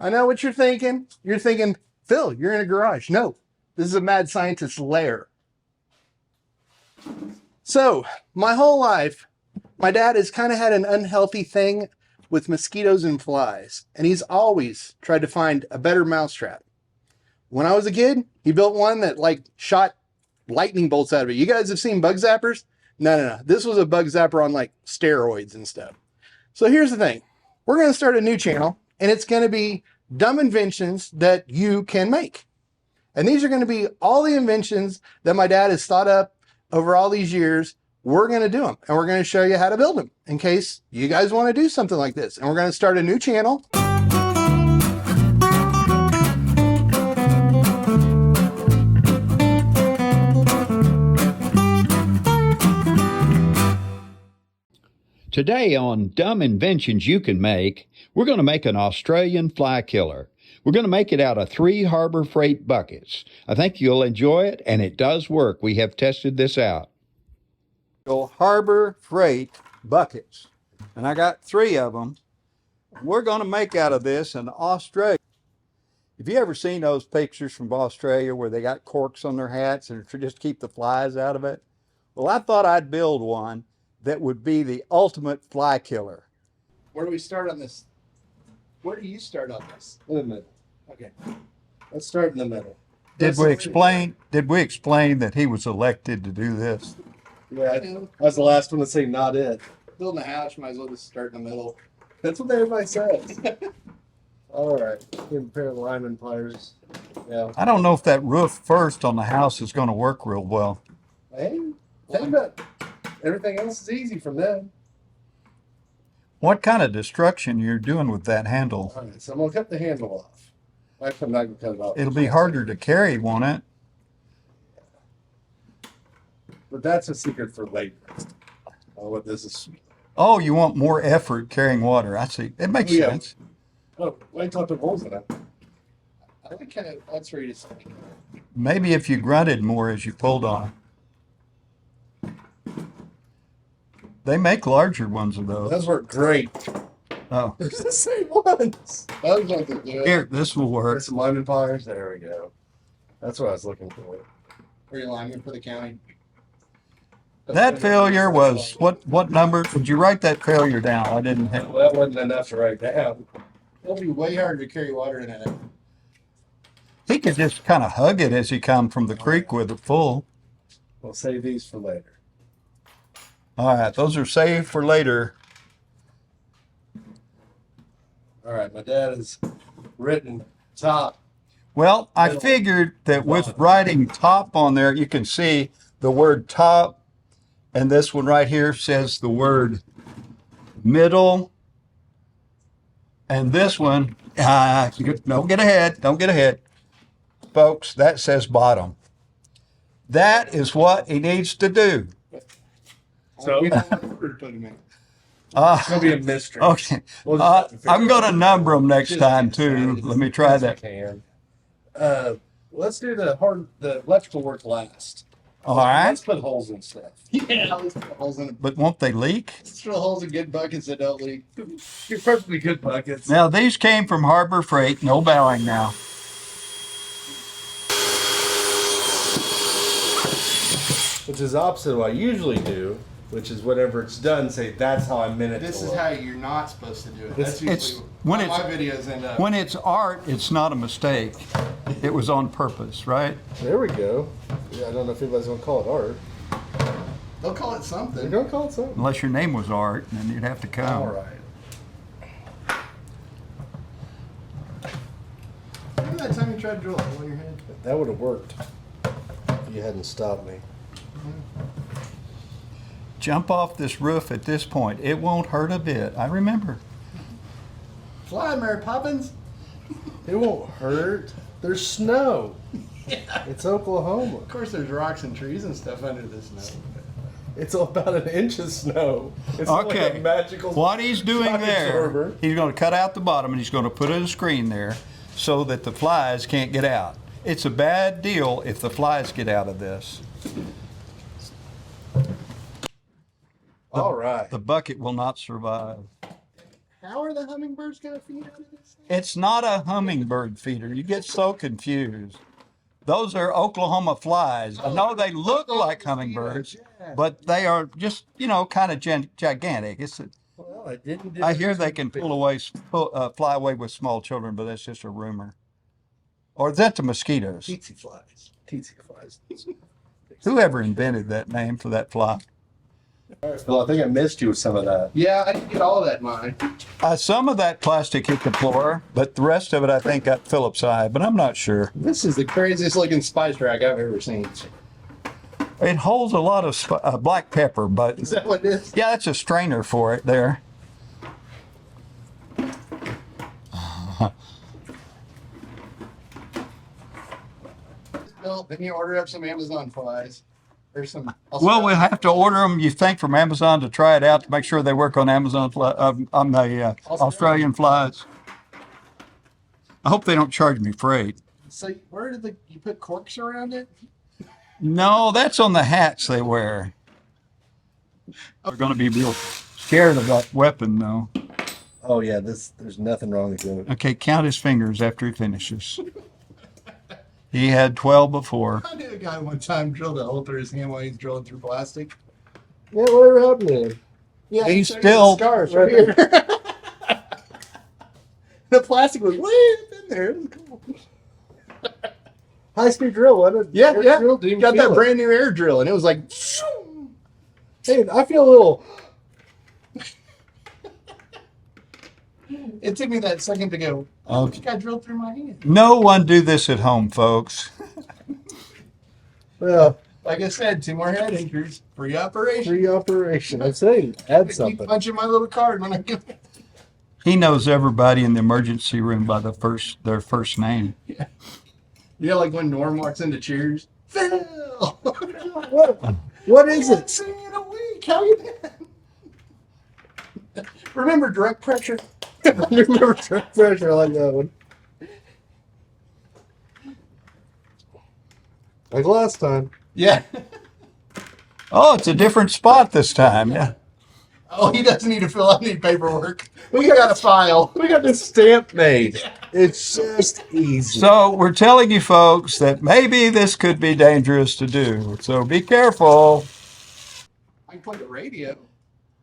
I know what you're thinking. You're thinking, Phil, you're in a garage. No, this is a mad scientist's lair. So, my whole life, my dad has kind of had an unhealthy thing with mosquitoes and flies, and he's always tried to find a better mousetrap. When I was a kid, he built one that like shot lightning bolts out of it. You guys have seen bug zappers? No. This was a bug zapper on like steroids and stuff. So here's the thing. We're going to start a new channel, and it's going to be dumb inventions that you can make. And these are going to be all the inventions that my dad has thought up over all these years. We're going to do them, and we're going to show you how to build them in case you guys want to do something like this. And we're going to start a new channel. Today on Dumb Inventions You Can Make, we're going to make an Australian fly killer. We're going to make it out of 3 Harbor Freight buckets. I think you'll enjoy it, and it does work. We have tested this out. Harbor Freight buckets. And I got 3 of them. We're going to make out of this in Australia. Have you ever seen those pictures from Australia where they got corks on their hats and just keep the flies out of it? Well, I thought I'd build one that would be the ultimate fly killer. Where do we start on this? Where do you start on this? In the middle. Okay. Let's start in the middle. Did we explain that he was elected to do this? Yeah, I was the last one to say not it. Building a house, might as well just start in the middle. That's what everybody says. All right, get a pair of lineman pliers. Yeah. I don't know if that roof first on the house is going to work real well. Hey, think about it. Everything else is easy from them. What kind of destruction you're doing with that handle? All right, so I'm gonna cut the handle off. Actually, I'm not gonna cut it off. It'll be harder to carry, won't it? But that's a secret for later. What this is. Oh, you want more effort carrying water. I see. It makes Yeah. sense. Oh, wait till I put holes in it. I like how that's where you just. Maybe if you grunted more as you pulled on. They make larger ones of those. Those work great. Oh, They're the same ones. Those ones are good. here, this will work. There's some lineman pliers. There we go. That's what I was looking for. Are you lineman for the county? That failure was, what number? Would you write that failure down? I didn't have. Well, that wasn't enough to write down. It'll be way harder to carry water in it. He could just kind of hug it as he come from the creek with it full. We'll save these for later. All right, those are saved for later. All right, my dad has written top. Well, I figured that with writing top on there, you can see the word top, and this one right here says the word middle, and this one, don't get ahead. Folks, that says bottom. That is what he needs to do. So We don't know where to put them in. it's gonna be a mystery. Okay, We'll just have to figure I'm it going to out. number them next time too. Let me try Yes, we that. can. Let's do the electrical work last. All right, Let's put holes in stuff. Yeah, let's put holes in it. but won't they leak? Let's drill holes in good buckets that don't leak. You're perfectly good buckets. Now, these came from Harbor Freight. No bowing now. Which is opposite of what I usually do, which is whatever it's done, say that's how I meant it This to is look. how you're not supposed to do it. That's It's- usually when how it's- my videos end up. When it's art, it's not a mistake. It was on purpose, right? There we go. Yeah, I don't know if anybody's gonna call it art. They'll call it They're something. gonna call it something. Unless your name was Art, then you'd have to come. All right. Remember that time you tried to drill a hole in your head? That would have worked if you hadn't stopped me. Jump off this roof at this point. It won't hurt a bit. I remember. Fly, Mary Poppins. It won't hurt. There's snow. It's Oklahoma. Of course, there's rocks and trees and stuff under the snow. It's about an inch of snow. It's like Okay. a magical. What he's doing shock there, absorber. he's going to cut out the bottom and he's going to put a screen there so that the flies can't get out. It's a bad deal if the flies get out of this. All right. The bucket will not survive. How are the hummingbirds going to feed out of this thing? It's not a hummingbird feeder. You get so confused. Those are Oklahoma flies. I know they look like hummingbirds, but they are just, kind of gigantic. Well, I didn't. I hear they can fly away with small children, but that's just a rumor. Or is that the mosquitoes? Tsetse flies. Tsetse flies. Whoever invented that name for that fly? Well, I think I missed you with some of that. Yeah, I didn't get all of that in mine. Some of that plastic hit the floor, but the rest of it I think got Philip's eye, but I'm not sure. This is the craziest looking spice rack I've ever seen. It holds a lot of black pepper, but Is that what it is? yeah, that's a strainer for it there. Bill, then you order up some Amazon flies. There's some. Well, we'll have to order them, you think, from Amazon to try it out to make sure they work on on the Australian flies. I hope they don't charge me freight. So where did you put corks around it? No, that's on the hats they wear. They're going to be real scared of that weapon, though. Oh yeah, there's nothing wrong with it. Okay, count his fingers after he finishes. He had 12 before. I knew a guy one time drilled a hole through his hand while he's drilling through plastic. Yeah, whatever happened to him? Yeah, He's so still- the scars right here. The plastic was way up in there. It was cool. High speed drill, what? Yeah, yeah. Drill, didn't even Got feel that it. brand new air drill, and it was like. Hey, I feel a little. It took me that second to go. Oh, this guy drilled through my hand. No one do this at home, folks. Well, Like I said, 2 more head anchors, free operation. free operation. I'm saying, add Keep something. punching my little card when I get. He knows everybody in the emergency room by their first name. You know, like when Norm walks into Cheers. Phil. What is Haven't it? seen you in a week. How you been? Remember direct pressure? Remember truck pressure? I like that one. Like last time. Yeah. Oh, it's a different spot this time. Yeah. Oh, he doesn't need to fill out any paperwork. We got a file. We got this stamp made. It's just easy. So we're telling you folks that maybe this could be dangerous to do. So be careful. I can play the radio.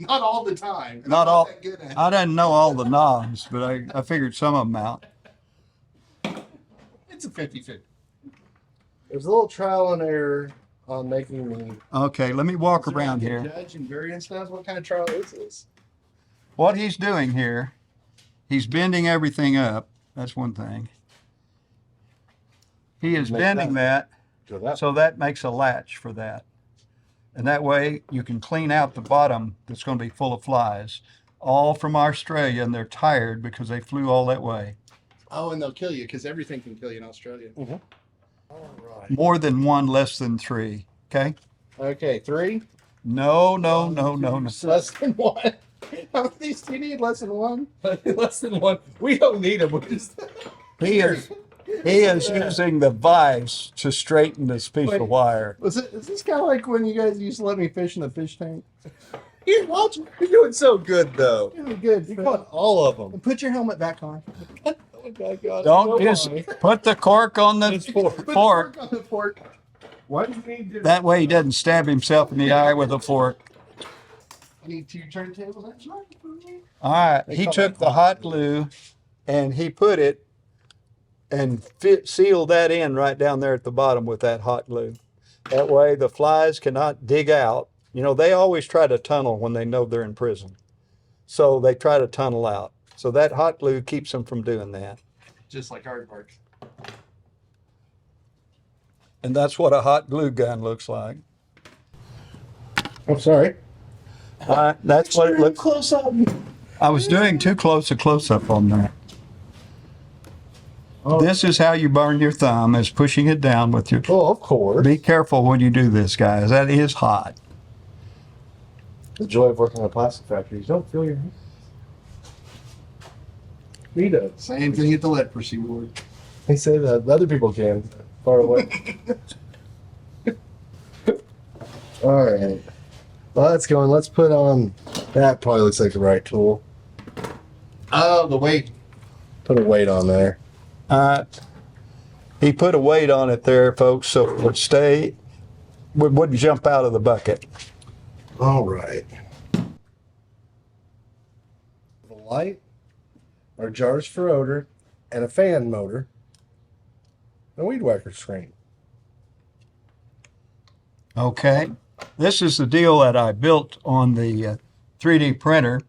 Not all the time. Not I'm all. that good at it. I didn't know all the knobs, but I figured some of them out. It's a 50-50. There's a little trial and error on making me. Okay, let me walk around here. Judge and variance knows what kind of trial this is. What he's doing here, he's bending everything up. That's one thing. He is Make bending that, So that so that makes a latch for that. And that way you can clean out the bottom that's going to be full of flies. All from Australia, and they're tired because they flew all that way. Oh, and they'll kill you because everything can kill you in Australia. all right. More than 1, less than 3. Okay? Okay, 3. No. Less than 1. How many of these do you need? Less than 1? Less than 1. We don't need them. He is using the vise to straighten this piece of wire. Is this kind of like when you guys used to let me fish in the fish tank? Here, watch. You're doing so good, though. Really good. You caught all of them. Put your helmet back on. Oh my God. Don't just put the cork on the Put the fork. on the fork. Why do you need to? That way he doesn't stab himself in the eye with a fork. I need 2 turntables. That's right. All right. He took the hot glue and he put it and sealed that in right down there at the bottom with that hot glue. That way the flies cannot dig out. You know, they always try to tunnel when they know they're in prison. So they try to tunnel out. So that hot glue keeps them from doing that. Just like aardvark. And that's what a hot glue gun looks like. I'm sorry. That's what it looks. Close up. I was doing too close a close-up on that. Oh. This is how you burn your thumb, is pushing it down with your... Oh, of course. Be careful when you do this, guys. That is hot. The joy of working in a plastic factory. You don't feel your hands. Me does. Same thing at the leprosy ward. They say that other people can. Far away. All right. Well, let's go and let's put on. That probably looks like the right tool. Oh, the weight. Put a weight on there. He put a weight on it there, folks, so it wouldn't jump out of the bucket. All right. The light, our jars for odor, and a fan motor, and a weed whacker screen. Okay. This is the deal that I built on the 3D printer.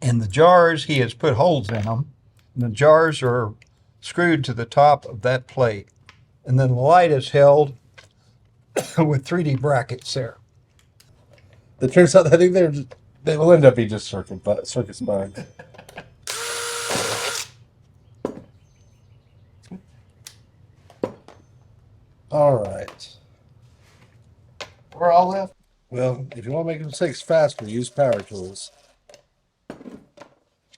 And the jars, he has put holes in them. And the jars are screwed to the top of that plate. And then the light is held with 3D brackets there. It turns out I think they will end up being just circus bugs. All right. We're all left. Well, if you want to make mistakes faster, use power tools.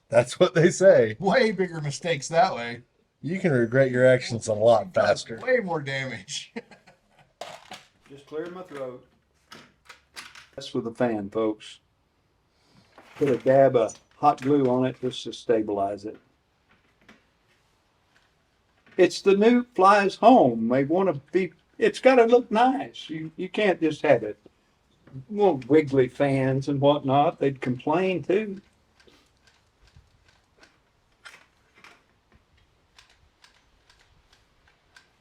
That's what they say. Way bigger mistakes that way. You can regret your actions a lot faster. Way more damage. Just cleared my throat. That's with a fan, folks. Put a dab of hot glue on it just to stabilize it. It's the new Fly's home. They want to be, it's got to look nice. You can't just have it. Well, wiggly fans and whatnot, they'd complain too.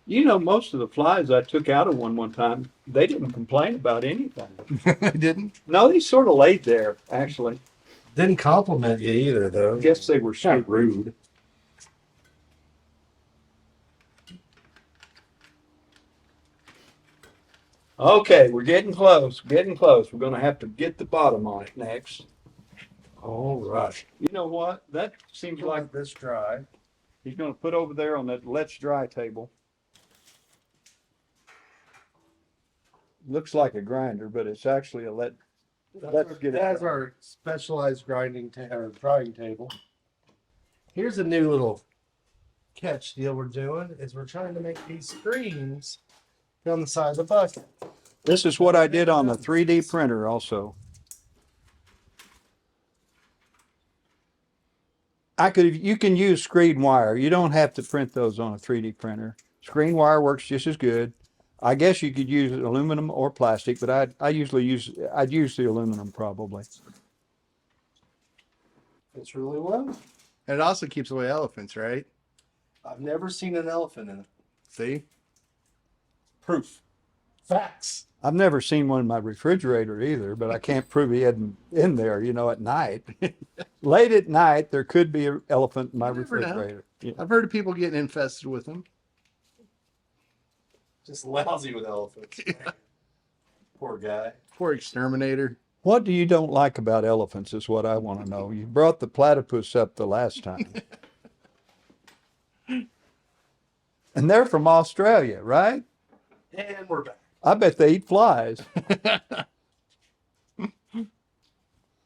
You know, most of the flies I took out of one time, they didn't complain about anything. They didn't? No, they sort of laid there, actually. Didn't compliment you either, though. I guess they were so rude. Okay, we're getting close, getting close. We're going to have to get the bottom on it next. All right. You know what? That seems like this dry. he's going to put over there on that Let's Dry table. Looks like a grinder, but it's actually a Let's get it. That's our specialized drying table. Here's a new little catch deal we're doing is we're trying to make these screens go on the side of the bucket. This is what I did on the 3D printer also. You can use screen wire. You don't have to print those on a 3D printer. Screen wire works just as good. I guess you could use aluminum or plastic, but I'd use the aluminum probably. It's really well. And it also keeps away elephants, right? I've never seen an elephant in it. See? Proof. Facts. I've never seen one in my refrigerator either, but I can't prove he hadn't in there, at night. Late at night, there could be an elephant in my You never know. refrigerator. Yeah. I've heard of people getting infested with them. Just lousy with elephants. Poor guy. Poor exterminator. What do you don't like about elephants is what I want to know. You brought the platypus up the last time. And they're from Australia, right? And we're back. I bet they eat flies.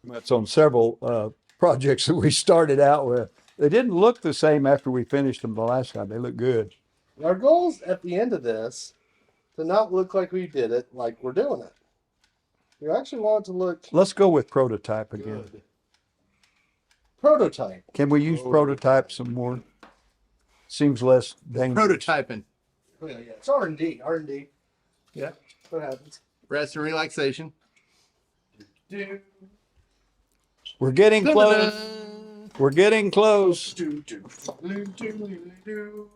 That's on several projects that we started out with. They didn't look the same after we finished them the last time. They look good. Our goal is at the end of this to not look like we did it, like we're doing it. We actually want it to look Let's go with prototype again. good. Prototype. Can we use prototype some more? Seems less dangerous. Prototyping. Oh, yeah, it's R&D. R&D. Yeah. What happens? Rest and relaxation. Do, We're getting close. We're getting close. do, do, do, do, do.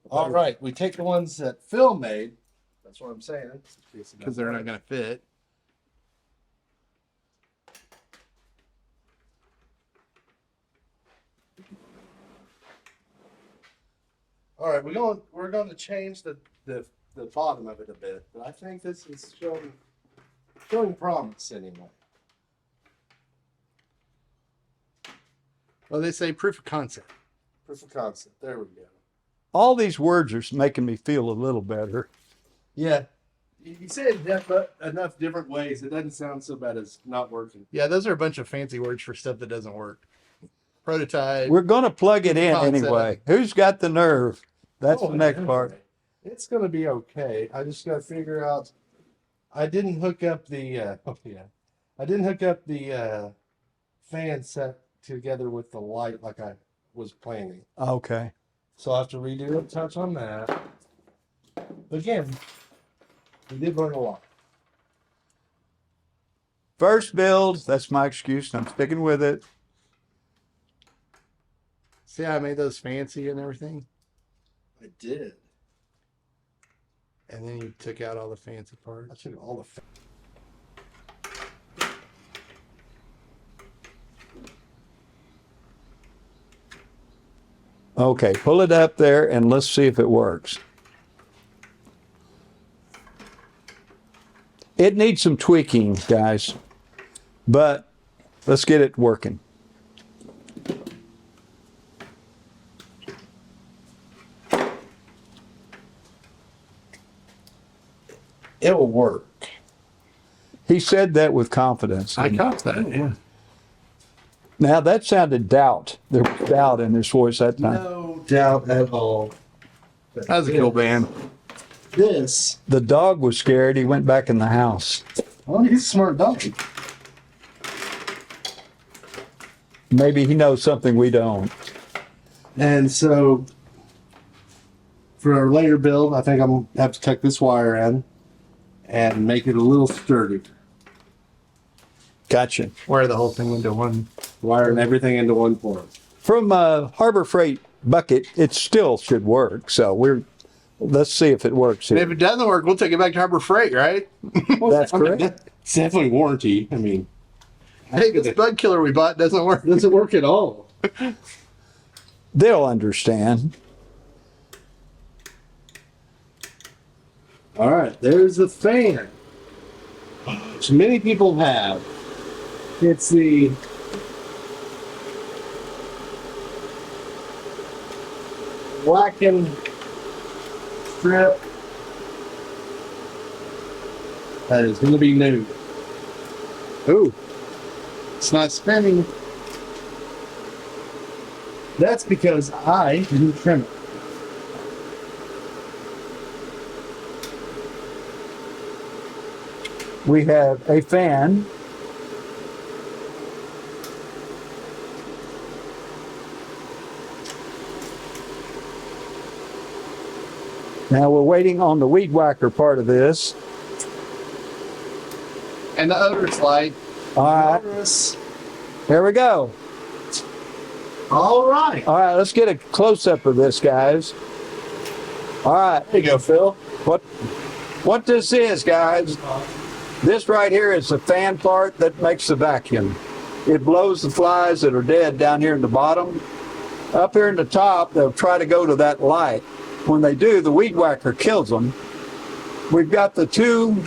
All right, we take the ones that Phil made. That's what I'm saying. Because they're not going to fit. All right, we're going to change the bottom of it a bit, but I think this is showing promise anyway. Well, they say proof of concept. Proof of concept. There we go. All these words are making me feel a little better. Yeah. You say it enough different ways, it doesn't sound so bad as not working. Yeah, those are a bunch of fancy words for stuff that doesn't work. Prototype. We're going to plug it in Concept. anyway. Who's got the nerve? That's the next part. It's going to be okay. I just got to figure out. I didn't hook up the. I didn't hook up the fan set together with the light like I was planning. Okay. So I'll have to redo a touch on that. But again, we did learn a lot. First build, that's my excuse, and I'm sticking with it. See how I made those fancy and everything? I did. And then you took out all the fancy I parts. took all the. Okay, pull it up there and let's see if it works. It needs some tweaking, guys, but let's get it working. It will work. He said that with confidence. I caught that, yeah. Now that sounded doubt. There was doubt in his voice that time. No doubt at all. That was a cool band. This. The dog was scared. He went back in the house. Well, he's a smart dog. Maybe he knows something we don't. And so, for our later build, I think I'm going to have to tuck this wire in and make it a little sturdy. Gotcha. Wire the whole thing into one. Wiring everything into one port. From a Harbor Freight bucket, it still should work. So let's see if it works And here. if it doesn't work, we'll take it back to Harbor Freight, right? That's correct. It's definitely warranty. I mean, Hey, this bug killer we bought doesn't work. it doesn't work at all. They'll understand. All right, there's the fan, which many people have. It's the blackened strip that is going to be new. Ooh, it's not spinning. That's because I didn't trim it. We have a fan. Now we're waiting on the weed whacker part of this. And the odor slide. All right, here we go. All right. All right, let's get a close-up of this, guys. All right, There you go, Phil. what this is, guys, this right here is the fan part that makes the vacuum. It blows the flies that are dead down here in the bottom. Up here in the top, they'll try to go to that light. When they do, the weed whacker kills them. We've got the two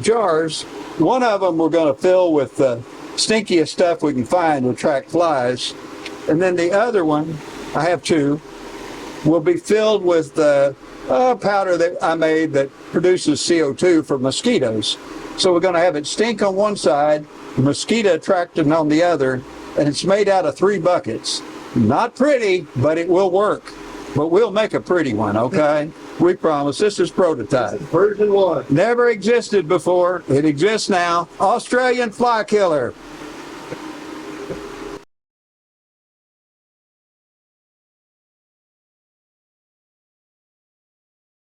jars. One of them we're going to fill with the stinkiest stuff we can find to attract flies. And then the other one, I have two, will be filled with the powder that I made that produces CO2 for mosquitoes. So we're going to have it stink on one side, mosquito attractant on the other, and it's made out of 3 buckets. Not pretty, but it will work. But we'll make a pretty one, okay? We promise. This is prototype. Version 1. Never existed before. It exists now. Australian fly killer.